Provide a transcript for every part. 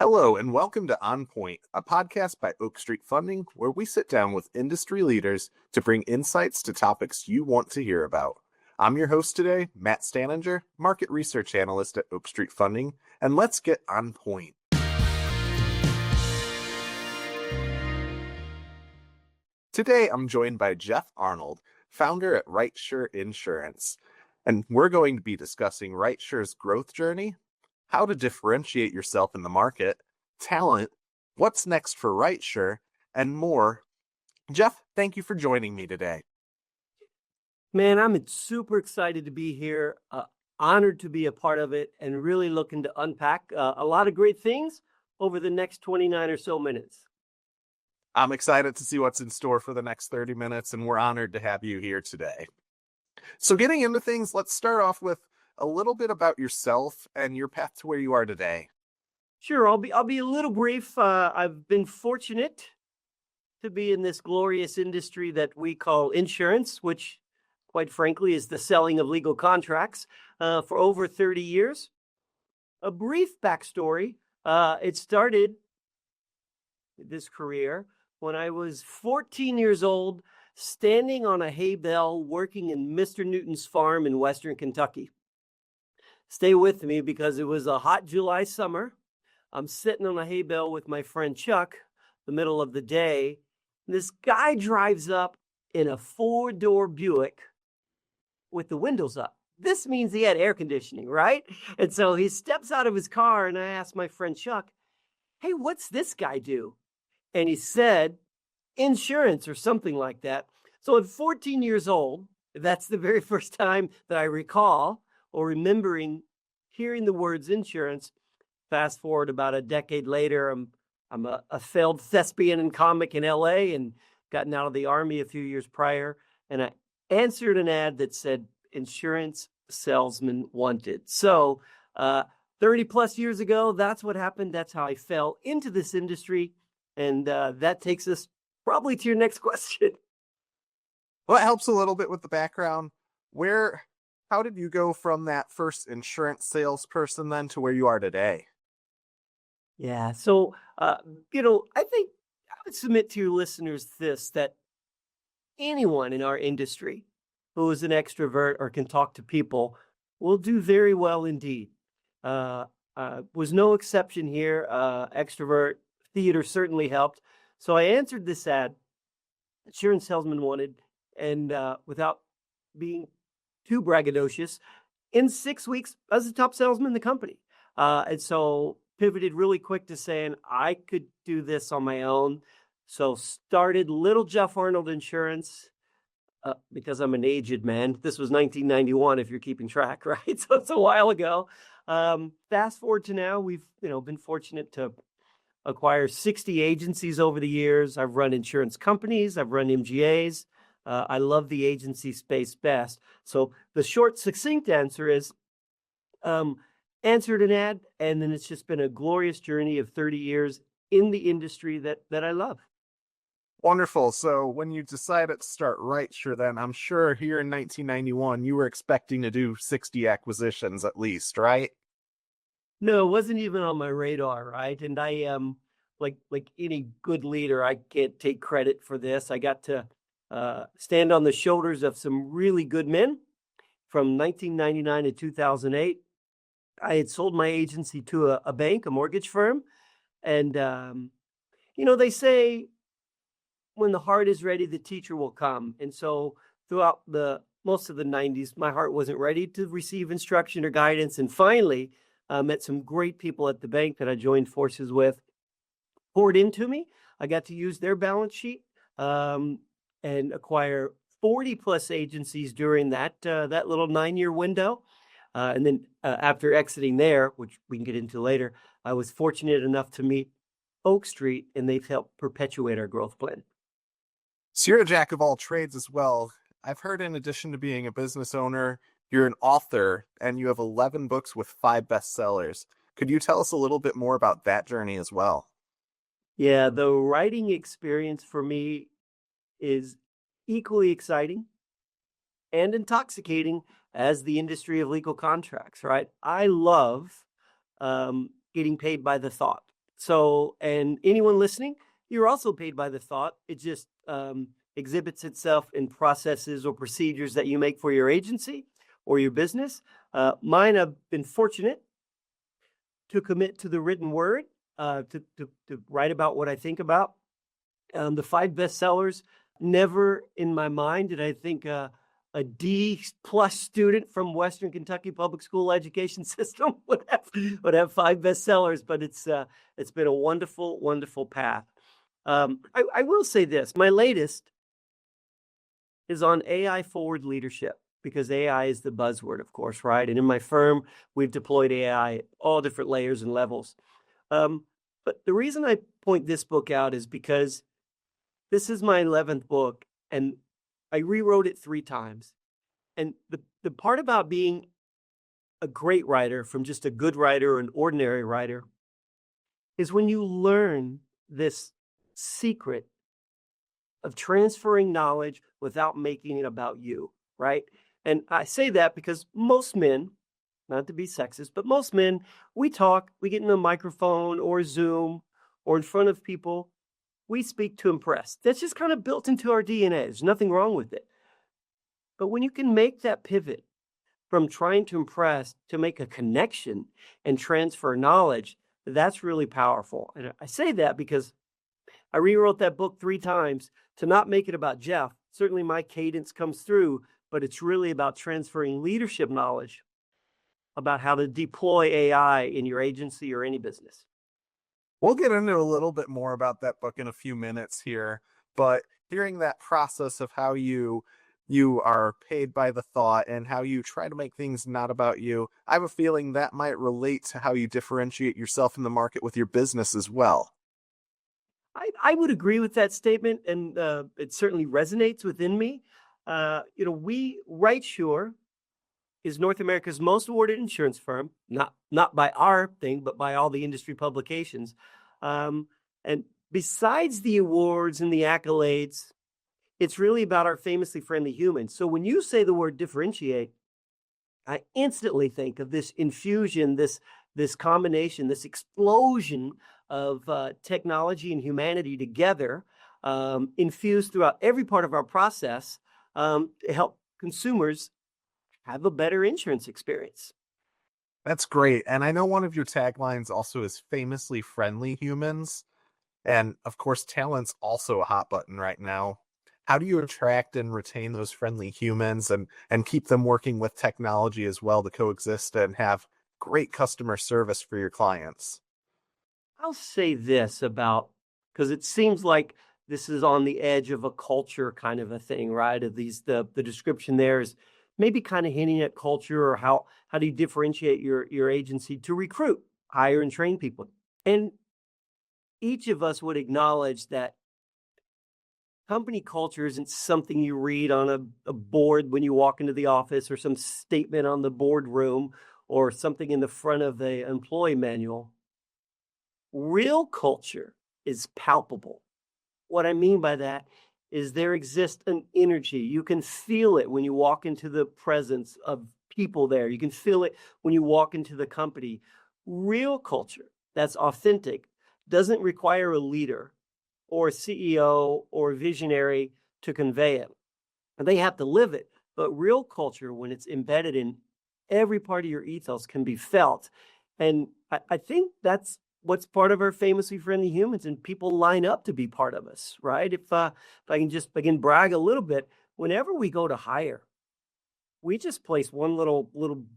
Hello, and welcome to OnPoint, a podcast by Oak Street Funding, where we sit down with industry leaders to bring insights to topics you want to hear about. I'm your host today, Matt Staninger, Market Research Analyst at Oak Street Funding, and let's get on point. Today, I'm joined by Jeff Arnold, founder at RightSure Insurance, and we're going to be discussing RightSure's growth journey, how to differentiate yourself in the market, talent, what's next for RightSure, and more. Jeff, thank you for joining me today. Man, I'm super excited to be here, honored to be a part of it, and really looking to unpack a lot of great things over the next 29 or so minutes. I'm excited to see what's in store for the next 30 minutes, and we're honored to have you here today. So getting into things, let's start off with a little bit about yourself and your path to where you are today. Sure, I'll be a little brief. I've been fortunate to be in this glorious industry that we call insurance, which, quite frankly, is the selling of legal contracts, for over 30 years. A brief backstory, it started this career when I was 14 years old, standing on a hay bale working in Mr. Newton's farm in Western Kentucky. Stay with me because it was a hot July summer. I'm sitting on a hay bale with my friend Chuck, the middle of the day. And this guy drives up in a 4-door Buick with the windows up. This means he had air conditioning, right? And so he steps out of his car and I asked my friend Chuck, "Hey, what's this guy do?" And he said, "Insurance," or something like that. So at 14 years old, that's the very first time that I recall or remembering hearing the words insurance. Fast forward about a decade later, I'm a failed thespian and comic in LA and gotten out of the Army a few years prior. And I answered an ad that said insurance salesman wanted. So 30 plus years ago, that's what happened. That's how I fell into this industry. And that takes us probably to your next question. Well, it helps a little bit with the background. How did you go from that first insurance salesperson then to where you are today? Yeah. So, I think I would submit to your listeners that anyone in our industry who is an extrovert or can talk to people will do very well indeed. Was no exception here. Extrovert theater certainly helped. So I answered this ad, insurance salesman wanted, and without being too braggadocious, in 6 weeks, I was the top salesman in the company. And so pivoted really quick to saying I could do this on my own. So started Little Jeff Arnold Insurance because I'm an aged man. This was 1991, if you're keeping track, right? So it's a while ago. Fast forward to now, we've been fortunate to acquire 60 agencies over the years. I've run insurance companies. I've run MGAs. I love the agency space best. So the short, succinct answer is answered an ad, and then it's just been a glorious journey of 30 years in the industry that I love. Wonderful. So when you decided to start RightSure, then I'm sure here in 1991, you were expecting to do 60 acquisitions at least, right? No, it wasn't even on my radar, right? And I am like any good leader, I can't take credit for this. I got to stand on the shoulders of some really good men from 1999 to 2008. I had sold my agency to a bank, a mortgage firm. And, they say when the heart is ready, the teacher will come. And so throughout most of the 90s, my heart wasn't ready to receive instruction or guidance. And finally, met some great people at the bank that I joined forces with, poured into me. I got to use their balance sheet and acquire 40 plus agencies during that little 9-year window. And then after exiting there, which we can get into later, I was fortunate enough to meet Oak Street, and they've helped perpetuate our growth plan. So you're a jack of all trades as well. I've heard in addition to being a business owner, you're an author and you have 11 books with 5 bestsellers. Could you tell us a little bit more about that journey as well? Yeah, the writing experience for me is equally exciting and intoxicating as the industry of legal contracts, right? I love getting paid by the thought. So, and anyone listening, you're also paid by the thought. It just exhibits itself in processes or procedures that you make for your agency or your business. Mine, I've been fortunate to commit to the written word, to write about what I think about. The 5 bestsellers, never in my mind did I think a D plus student from Western Kentucky public school education system would have 5 bestsellers, but it's been a wonderful, wonderful path. I will say this, my latest is on AI forward leadership, because AI is the buzzword, of course, right? And in my firm, we've deployed AI at all different layers and levels. But the reason I point this book out is because this is my 11th book, and I rewrote it 3 times. And the part about being a great writer from just a good writer or an ordinary writer is when you learn this secret of transferring knowledge without making it about you, right? And I say that because most men, not to be sexist, but most men, we talk, we get in a microphone or Zoom or in front of people, we speak to impress. That's just kind of built into our DNA. There's nothing wrong with it. But when you can make that pivot from trying to impress to make a connection and transfer knowledge, that's really powerful. And I say that because I rewrote that book 3 times to not make it about Jeff. Certainly my cadence comes through, but it's really about transferring leadership knowledge about how to deploy AI in your agency or any business. We'll get into a little bit more about that book in a few minutes here, but hearing that process of how you are paid by the thought and how you try to make things not about you, I have a feeling that might relate to how you differentiate yourself in the market with your business as well. I would agree with that statement, and it certainly resonates within me. RightSure is North America's most awarded insurance firm, not by our thing, but by all the industry publications. And besides the awards and the accolades, it's really about our famously friendly humans. So when you say the word differentiate, I instantly think of this infusion, this combination, this explosion of technology and humanity together, infused throughout every part of our process, to help consumers have a better insurance experience. That's great. And I know one of your taglines also is famously friendly humans. And of course, talent's also a hot button right now. How do you attract and retain those friendly humans and keep them working with technology as well to coexist and have great customer service for your clients? I'll say this about, because it seems like this is on the edge of a culture kind of a thing, right? Of the description there is maybe kind of hinting at culture, or how do you differentiate your agency to recruit, hire, and train people. And each of us would acknowledge that company culture isn't something you read on a board when you walk into the office, or some statement on the boardroom, or something in the front of the employee manual. Real culture is palpable. What I mean by that is there exists an energy. You can feel it when you walk into the presence of people there. You can feel it when you walk into the company. Real culture that's authentic doesn't require a leader or a CEO or a visionary to convey it. And they have to live it. But real culture, when it's embedded in every part of your ethos, can be felt. And I think that's what's part of our famously friendly humans, and people line up to be part of us, right? If I can just begin brag a little bit, whenever we go to hire, we just place one little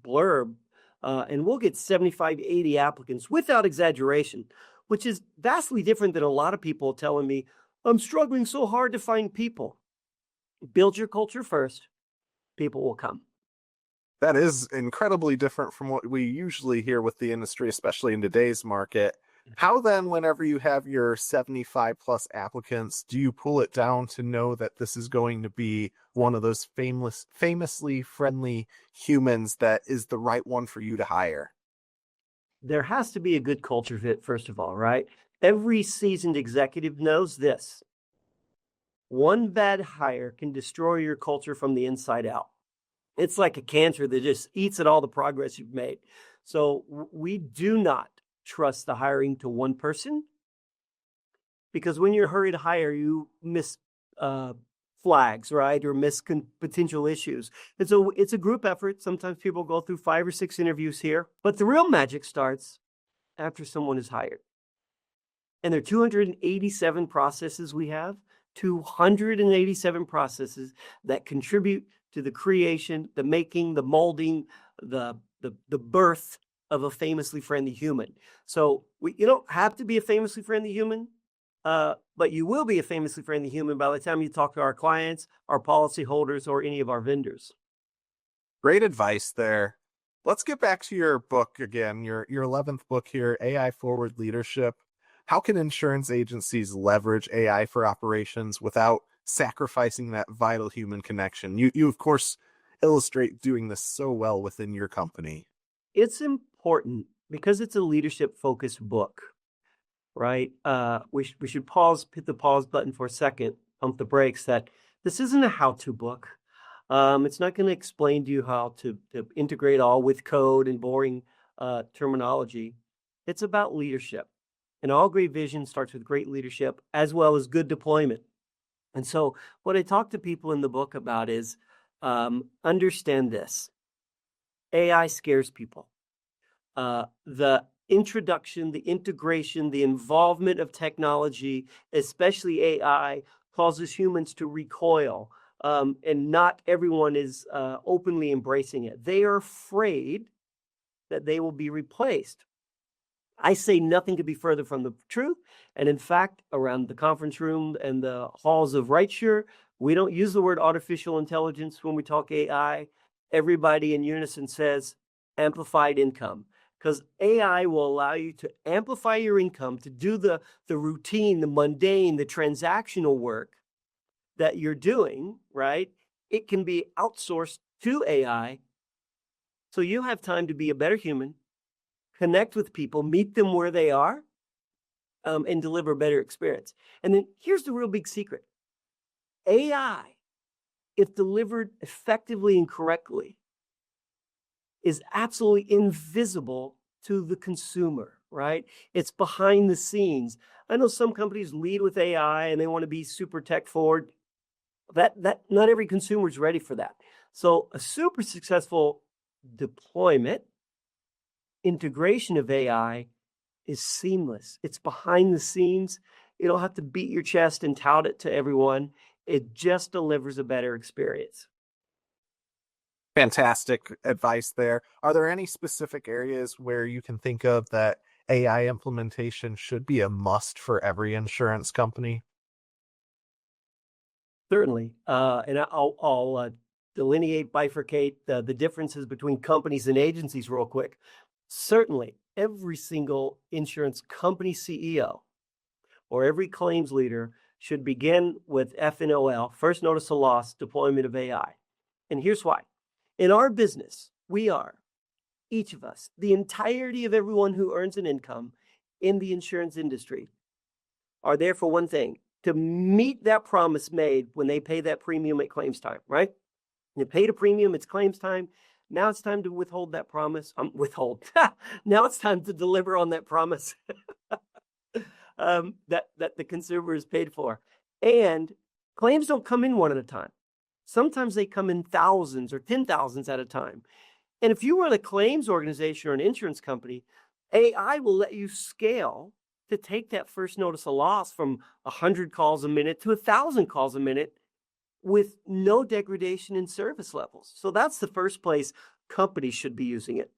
blurb, and we'll get 75, 80 applicants without exaggeration, which is vastly different than a lot of people telling me, I'm struggling so hard to find people. Build your culture first, people will come. That is incredibly different from what we usually hear with the industry, especially in today's market. How then, whenever you have your 75 plus applicants, do you pull it down to know that this is going to be one of those famously friendly humans that is the right one for you to hire? There has to be a good culture fit, first of all, right? Every seasoned executive knows this. One bad hire can destroy your culture from the inside out. It's like a cancer that just eats at all the progress you've made. So we do not trust the hiring to one person, because when you're hurried to hire, you miss flags, right? Or miss potential issues. And so it's a group effort. Sometimes people go through 5 or 6 interviews here, but the real magic starts after someone is hired. And there are 287 processes we have, 287 processes that contribute to the creation, the making, the molding, the birth of a famously friendly human. So you don't have to be a famously friendly human, but you will be a famously friendly human by the time you talk to our clients, our policyholders, or any of our vendors. Great advice there. Let's get back to your book again, your 11th book here, AI Forward Leadership. How can insurance agencies leverage AI for operations without sacrificing that vital human connection? You of course, illustrate doing this so well within your company. It's important because it's a leadership-focused book, right? We should hit the pause button for a second, pump the brakes, that this isn't a how-to book. It's not going to explain to you how to integrate all with code and boring terminology. It's about leadership. And all great vision starts with great leadership as well as good deployment. And so what I talk to people in the book about is understand this. AI scares people. The introduction, the integration, the involvement of technology, especially AI, causes humans to recoil. And not everyone is openly embracing it. They are afraid that they will be replaced. I say nothing could be further from the truth. And in fact, around the conference room and the halls of RightSure, we don't use the word artificial intelligence when we talk AI. Everybody in unison says amplified income, because AI will allow you to amplify your income, to do the routine, the mundane, the transactional work that you're doing, right? It can be outsourced to AI. So you have time to be a better human, connect with people, meet them where they are, and deliver a better experience. And then here's the real big secret. AI, if delivered effectively and correctly, is absolutely invisible to the consumer, right? It's behind the scenes. I know some companies lead with AI and they want to be super tech forward. That not every consumer is ready for that. So a super successful deployment, integration of AI is seamless. It's behind the scenes. You don't have to beat your chest and tout it to everyone. It just delivers a better experience. Fantastic advice there. Are there any specific areas where you can think of that AI implementation should be a must for every insurance company? Certainly. And I'll delineate, bifurcate the differences between companies and agencies real quick. Certainly, every single insurance company CEO or every claims leader should begin with FNOL, first notice of loss, deployment of AI. And here's why. In our business, we are, each of us, the entirety of everyone who earns an income in the insurance industry are there for one thing: to meet that promise made when they pay that premium at claims time, right? You paid a premium, it's claims time. Now it's time to withhold that promise. Now it's time to deliver on that promise that the consumer is paid for. And claims don't come in one at a time. Sometimes they come in thousands or 10,000s at a time. And if you run a claims organization or an insurance company, AI will let you scale to take that first notice of loss from 100 calls a minute to 1,000 calls a minute with no degradation in service levels. So that's the first place companies should be using it.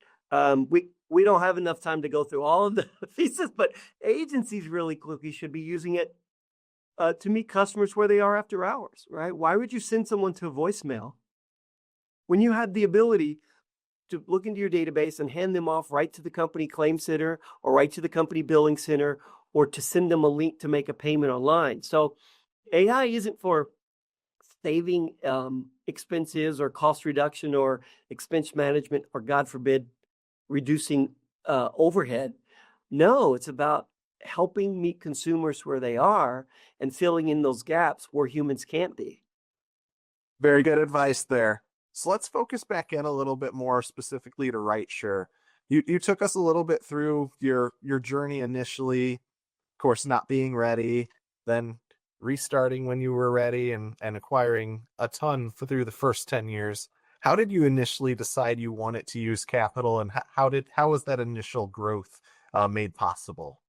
We don't have enough time to go through all of the pieces, but agencies really quickly should be using it to meet customers where they are after hours, right? Why would you send someone to a voicemail when you have the ability to look into your database and hand them off right to the company claim center or right to the company billing center, or to send them a link to make a payment online? So AI isn't for saving expenses or cost reduction or expense management, or God forbid, reducing overhead. No, it's about helping meet consumers where they are and filling in those gaps where humans can't be. Very good advice there. So let's focus back in a little bit more specifically to RightSure. You took us a little bit through your journey initially, of course, not being ready, then restarting when you were ready and acquiring a ton through the first 10 years. How did you initially decide you wanted to use capital, and how was that initial growth made possible?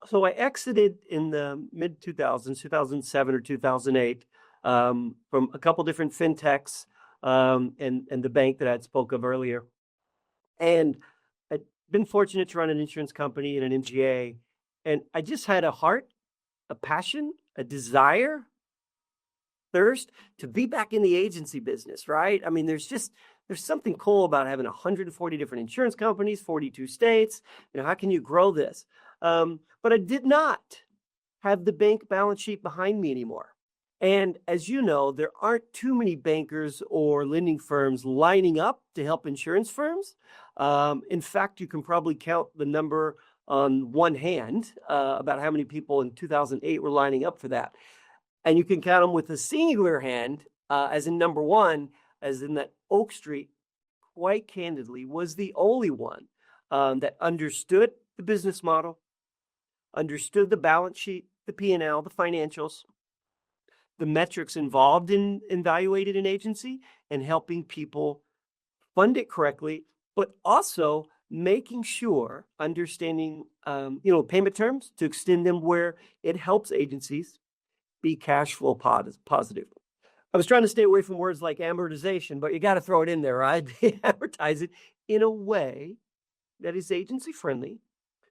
So I exited in the mid 2000s, 2007 or 2008, from a couple different fintechs, and the bank that I spoke of earlier. And I'd been fortunate to run an insurance company and an MGA. And I just had a heart, a passion, a desire, thirst to be back in the agency business, right? I mean, there's something cool about having 140 different insurance companies, 42 states. How can you grow this? But I did not have the bank balance sheet behind me anymore. And as you know, there aren't too many bankers or lending firms lining up to help insurance firms. In fact, you can probably count the number on one hand, about how many people in 2008 were lining up for that. And you can count them with a singular hand, as in number one, as in that Oak Street, quite candidly, was the only one that understood the business model, understood the balance sheet, the P&L, the financials, the metrics involved in evaluating an agency and helping people fund it correctly, but also making sure, understanding, payment terms to extend them where it helps agencies be cash flow positive. I was trying to stay away from words like amortization, but you got to throw it in there, right? They amortize it in a way that is agency friendly.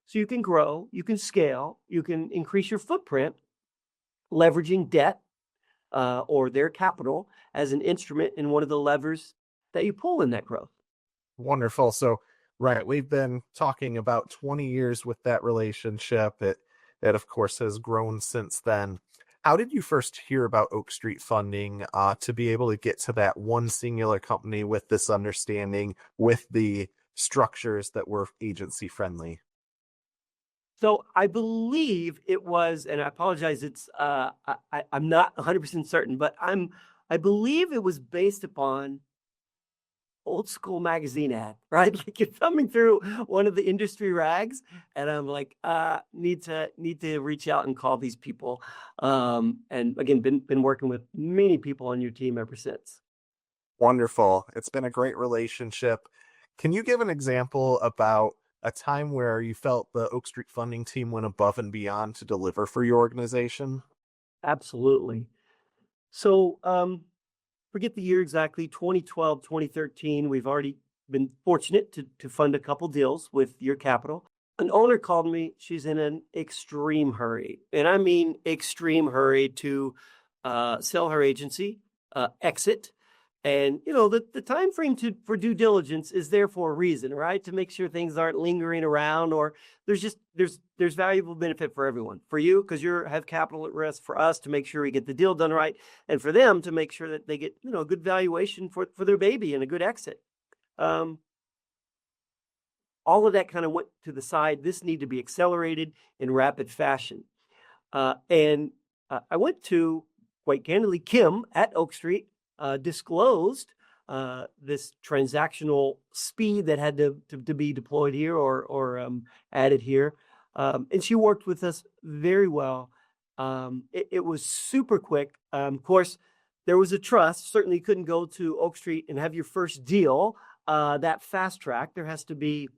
So you can grow, you can scale, you can increase your footprint, leveraging debt or their capital as an instrument in one of the levers that you pull in that growth. Wonderful. So, right, we've been talking about 20 years with that relationship. It of course has grown since then. How did you first hear about Oak Street Funding to be able to get to that one singular company with this understanding, with the structures that were agency friendly? So I believe it was, and I apologize, I'm not 100% certain, but I believe it was based upon old school magazine ad, right? Like you're thumbing through one of the industry rags, and I'm like, need to reach out and call these people. And again, been working with many people on your team ever since. Wonderful. It's been a great relationship. Can you give an example about a time where you felt the Oak Street Funding team went above and beyond to deliver for your organization? Absolutely. So, forget the year exactly, 2012, 2013. We've already been fortunate to fund a couple deals with your capital. An owner called me. She's in an extreme hurry, and I mean extreme hurry to sell her agency, exit. And the time frame for due diligence is there for a reason, right? To make sure things aren't lingering around, or there's valuable benefit for everyone. For you, because you have capital at risk; for us to make sure we get the deal done right, and for them to make sure that they get a good valuation for their baby and a good exit. All of that kind of went to the side. This needed to be accelerated in rapid fashion, and I went to, quite candidly, Kim at Oak Street. Disclosed this transactional speed that had to be deployed here or added here. And she worked with us very well. It was super quick. Of course, there was a trust. Certainly you couldn't go to Oak Street and have your first deal that fast track. There has to be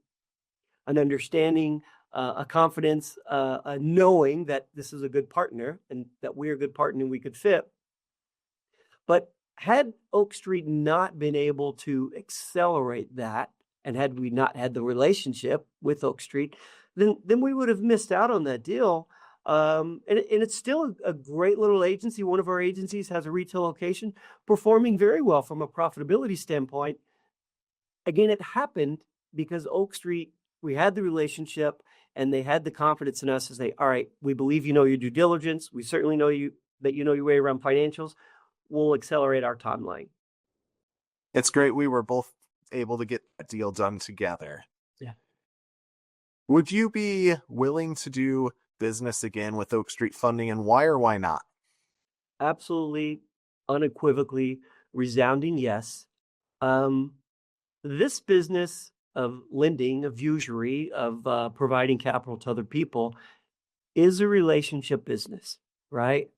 an understanding, a confidence, a knowing that this is a good partner and that we're a good partner and we could fit. But had Oak Street not been able to accelerate that, and had we not had the relationship with Oak Street, then we would have missed out on that deal. And it's still a great little agency. One of our agencies has a retail location performing very well from a profitability standpoint. Again, it happened because Oak Street, we had the relationship and they had the confidence in us to say, all right, we believe you know your due diligence. We certainly know that you know your way around financials. We'll accelerate our timeline. It's great we were both able to get that deal done together. Yeah. Would you be willing to do business again with Oak Street Funding, and why or why not? Absolutely, unequivocally, resounding yes. This business of lending, of usury, of providing capital to other people is a relationship business, right?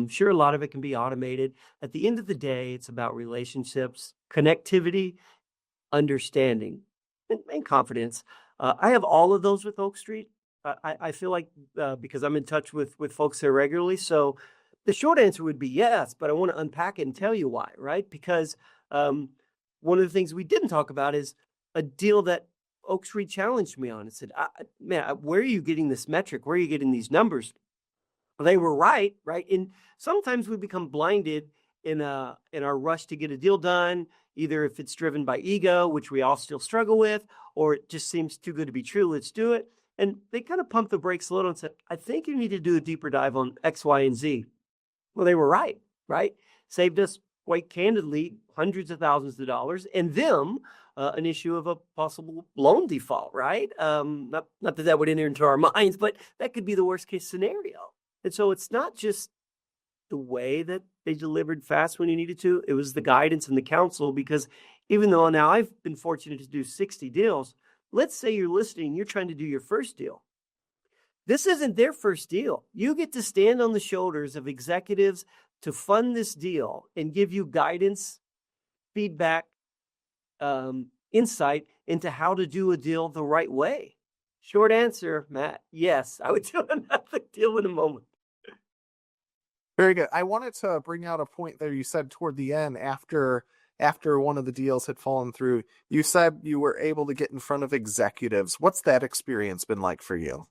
Sure, a lot of it can be automated. At the end of the day, it's about relationships, connectivity, understanding, and confidence. I have all of those with Oak Street. I feel like because I'm in touch with folks there regularly. So the short answer would be yes, but I want to unpack it and tell you why, right? Because one of the things we didn't talk about is a deal that Oak Street challenged me on and said, man, where are you getting this metric? Where are you getting these numbers? Well, they were right? And sometimes we become blinded in our rush to get a deal done, either if it's driven by ego, which we all still struggle with, or it just seems too good to be true. Let's do it. And they kind of pumped the brakes a little and said, I think you need to do a deeper dive on X, Y, and Z. Well, they were right? Saved us, quite candidly, hundreds of thousands of dollars, and them an issue of a possible loan default, right? Not that would enter into our minds, but that could be the worst case scenario. And so it's not just the way that they delivered fast when you needed to. It was the guidance and the counsel, because even though now I've been fortunate to do 60 deals, let's say you're listening, you're trying to do your first deal. This isn't their first deal. You get to stand on the shoulders of executives to fund this deal and give you guidance, feedback, insight into how to do a deal the right way. Short answer, Matt, yes, I would do another deal in a moment. Very good. I wanted to bring out a point there you said toward the end, after one of the deals had fallen through. You said you were able to get in front of executives. What's that experience been like for you?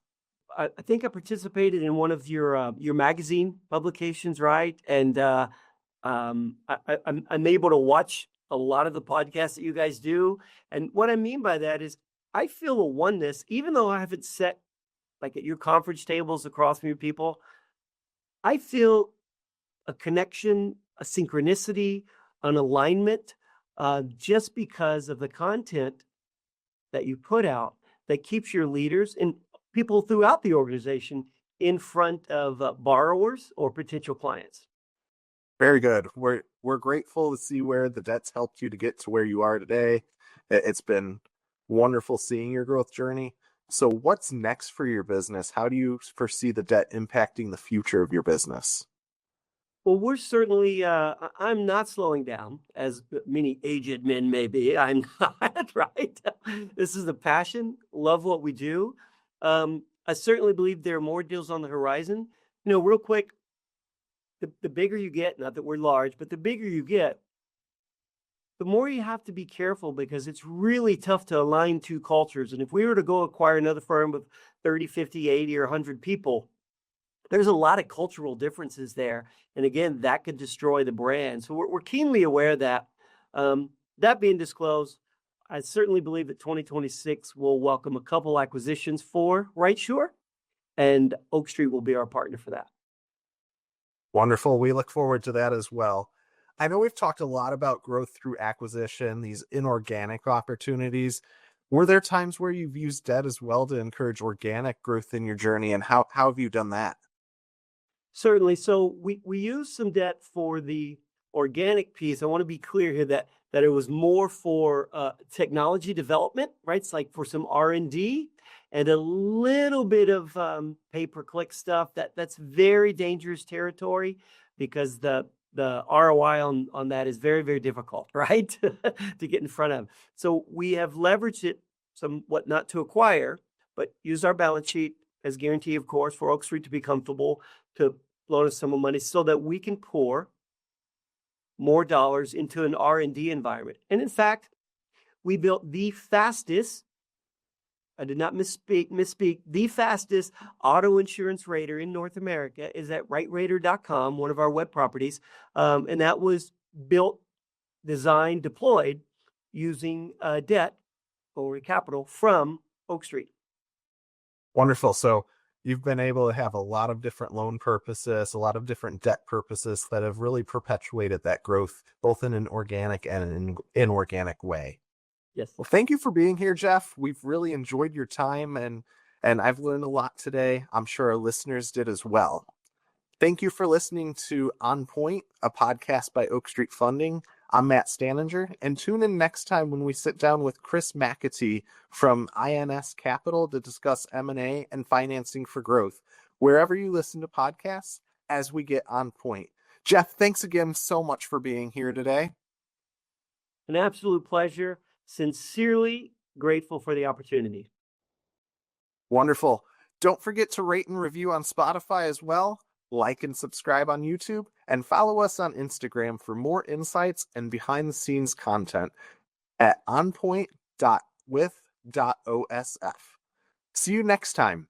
I think I participated in one of your magazine publications, right? And I'm able to watch a lot of the podcasts that you guys do. And what I mean by that is I feel a oneness, even though I haven't sat like at your conference tables across from you people. I feel a connection, a synchronicity, an alignment, just because of the content that you put out that keeps your leaders and people throughout the organization in front of borrowers or potential clients. Very good. We're grateful to see where the debt's helped you to get to where you are today. It's been wonderful seeing your growth journey. So what's next for your business? How do you foresee the debt impacting the future of your business? Well, we're certainly, I'm not slowing down, as many aged men may be. I'm not, right? This is a passion, love what we do. I certainly believe there are more deals on the horizon. Real quick, the bigger you get, not that we're large, but the bigger you get, the more you have to be careful, because it's really tough to align two cultures. And if we were to go acquire another firm with 30, 50, 80, or 100 people, there's a lot of cultural differences there. And again, that could destroy the brand. So we're keenly aware of that. That being disclosed, I certainly believe that 2026 will welcome a couple acquisitions for RightSure, and Oak Street will be our partner for that. Wonderful. We look forward to that as well. I know we've talked a lot about growth through acquisition, these inorganic opportunities. Were there times where you've used debt as well to encourage organic growth in your journey, and how have you done that? Certainly. So we use some debt for the organic piece. I want to be clear here that it was more for technology development, right? It's like for some R&D and a little bit of pay-per-click stuff. That's very dangerous territory, because the ROI on that is very, very difficult, right? to get in front of. So we have leveraged it somewhat, not to acquire, but use our balance sheet as guarantee, of course, for Oak Street to be comfortable to loan us some money so that we can pour more dollars into an R&D environment. And in fact, we built the fastest, I did not misspeak, the fastest auto insurance rater in North America is at rightrater.com, one of our web properties. And that was built, designed, deployed using debt or capital from Oak Street. Wonderful. So you've been able to have a lot of different loan purposes, a lot of different debt purposes that have really perpetuated that growth, both in an organic and an inorganic way. Yes. Well, thank you for being here, Jeff. We've really enjoyed your time, and I've learned a lot today. I'm sure our listeners did as well. Thank you for listening to OnPoint, a podcast by Oak Street Funding. I'm Matt Staninger, and tune in next time when we sit down with Chris McAtee from INS Capital to discuss M&A and financing for growth, wherever you listen to podcasts, as we get on point. Jeff, thanks again so much for being here today. An absolute pleasure. Sincerely grateful for the opportunity. Wonderful. Don't forget to rate and review on Spotify as well. Like and subscribe on YouTube, and follow us on Instagram for more insights and behind-the-scenes content at onpoint.with.osf. See you next time.